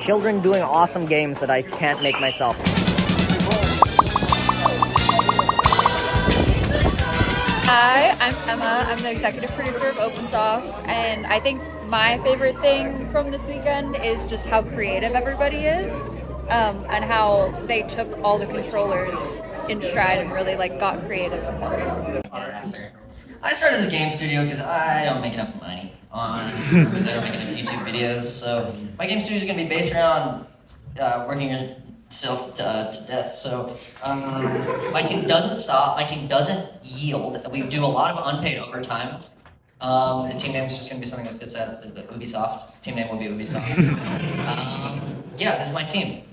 children doing awesome games that I can't make myself. Hi, I'm Emma. I'm the executive producer of OpenSoft, and I think my favorite thing from this weekend is just how creative everybody is, and how they took all the controllers in stride and really like got creative with them. I started this game studio because I don't make enough money because I don't make enough YouTube videos. So my game studio is going to be based around working yourself to death. So my team doesn't stop. My team doesn't yield. We do a lot of unpaid overtime. The team name is just going to be something that fits at the Ubisoft. Team name will be Ubisoft. Yeah, this is my team.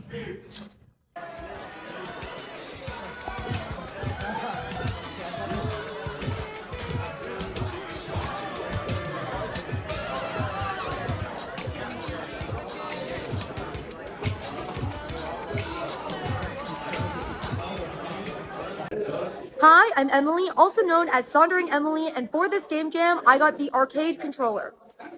Hi, I'm Emily, also known as Sondering Emily, and for this game jam, I got the arcade controller.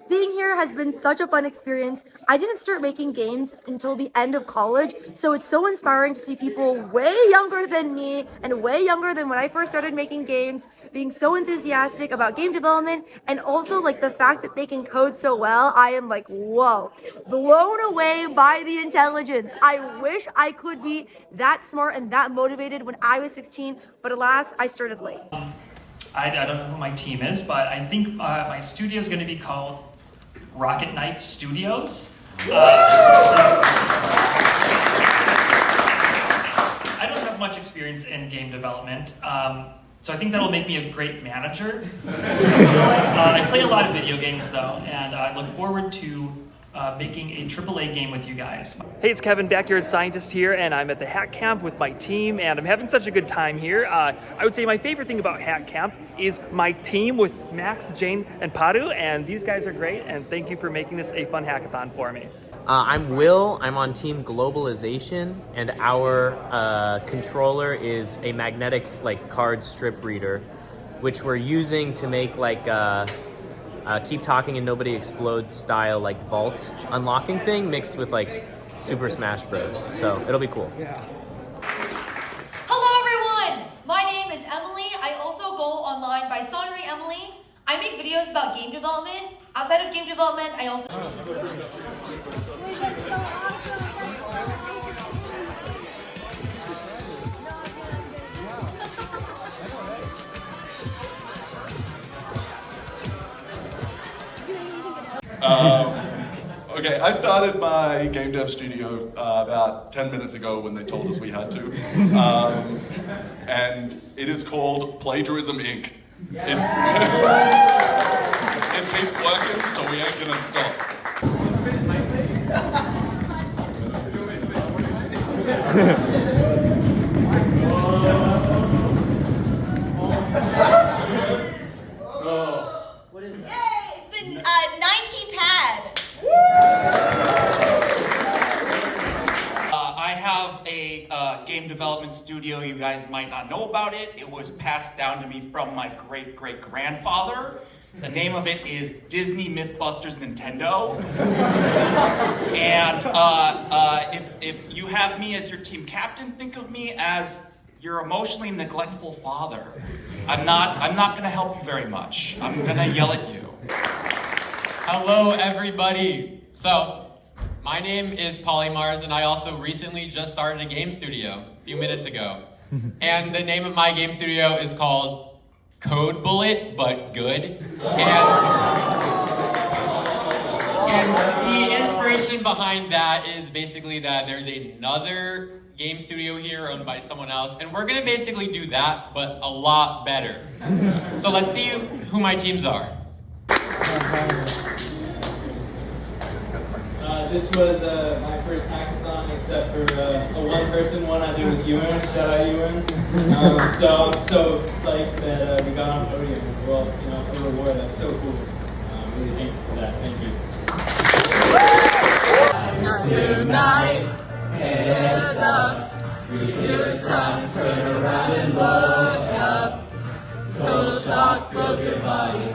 Being here has been such a fun experience. I didn't start making games until the end of college, so it's so inspiring to see people way younger than me and way younger than when I first started making games being so enthusiastic about game development, and also like the fact that they can code so well. I am like, whoa, blown away by the intelligence. I wish I could be that smart and that motivated when I was 16, but alas, I started late. I don't know who my team is, but I think my studio is going to be called Rocket Knife Studios. I don't have much experience in game development, so I think that'll make me a great manager. I play a lot of video games though, and I look forward to making a AAA game with you guys. Hey, it's Kevin, Backyard Scientist here, and I'm at the Hack Camp with my team, and I'm having such a good time here. I would say my favorite thing about Hack Camp is my team with Max, Jane, and Padu, and these guys are great, and thank you for making this a fun hackathon for me. I'm Will, I'm on Team Globalization, and our controller is a magnetic card strip reader, which we're using to make Keep Talking and Nobody Explodes style vault unlocking thing mixed with Super Smash Bros. So it'll be cool. Yeah. Hello everyone! My name is Emily. I also go online by Sondering Emily. I make videos about game development. Outside of game development, I also... Okay, I started my game dev studio about 10 minutes ago when they told us we had to. And it is called Plagiarism Inc. It keeps working, so we ain't gonna stop. What is it? Yay! It's the 9-key pad. I have a game development studio. You guys might not know about it. It was passed down to me from my great-great-grandfather. The name of it is Disney Mythbusters Nintendo. And if you have me as your team captain, think of me as your emotionally neglectful father. I'm not gonna help you very much. I'm gonna yell at you. Hello everybody. So, my name is Polymars, and I also recently just started a game studio a few minutes ago. And the name of my game studio is called CodeBullet, but good. And the inspiration behind that is basically that there's another game studio here owned by someone else, and we're gonna basically do that, but a lot better. So let's see who my teams are. This was my first hackathon, except for a one-person one I did with Ewan. Shout out Ewan. So I'm so psyched that we got on podium. Well, a reward. That's so cool. Really thank you for that. Thank you. Tonight, heads up. We hear a sound, turn around and look up. Total shock fills your body.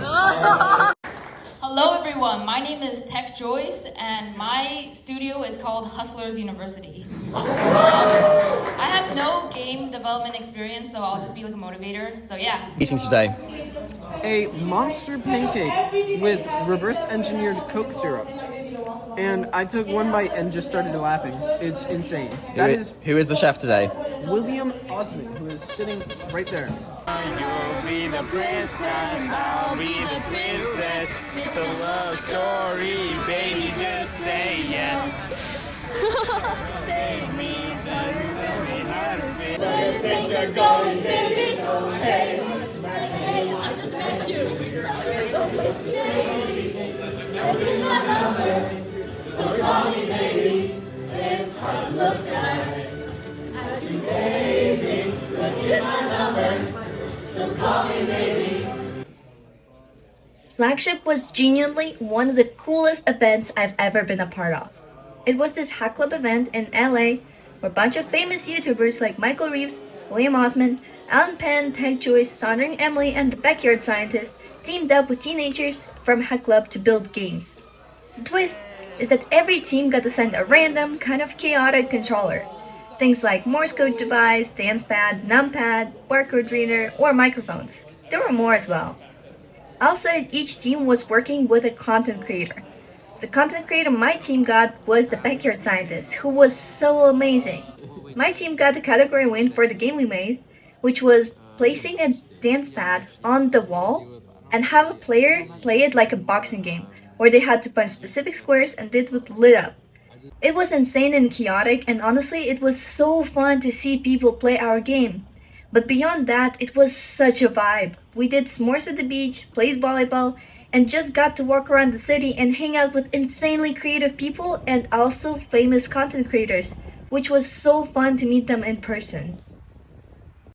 Hello everyone. everyone, my name is TechJoyce and my studio is called Hustlers University. I have no game development experience, so I'll just be like a motivator, so yeah. Eating today. A monster pancake with reverse engineered Coke syrup. And I took one bite and just started laughing. It's insane. Who is the chef today? William Osman, who is sitting right there. You'll be the princess, I'll be the princess. It's a love story, baby, just say yes. Save me, you think you're going, baby? Hey, I just met you. You're so You're my number, so call me baby. It's hard to look at as you baby. You're my number. Flagship was genuinely one of the coolest events I've ever been a part of. It was this hack club event in LA where a bunch of famous YouTubers like Michael Reeves, William Osman, Alan Penn, TechJoyce, Sondering Emily, and the Backyard Scientist teamed up with teenagers from Hack Club to build games. The twist is that every team got to send a random, kind of chaotic controller. Things like Morse code device, dance pad, numpad, barcode reader, or microphones. There were more as well. Also, each team was working with a content creator. The content creator my team got was the Backyard Scientist, who was so amazing. My team got the category win for the game we made, which was placing a dance pad on the wall and have a player play it like a boxing game, where they had to punch specific squares and it would lit up. It was insane and chaotic, and honestly, it was so fun to see people play our game. But beyond that, it was such a vibe. We did s'mores at the beach, played volleyball, and just got to walk around the city and hang out with insanely creative people and also famous content creators, which was so fun to meet them in person.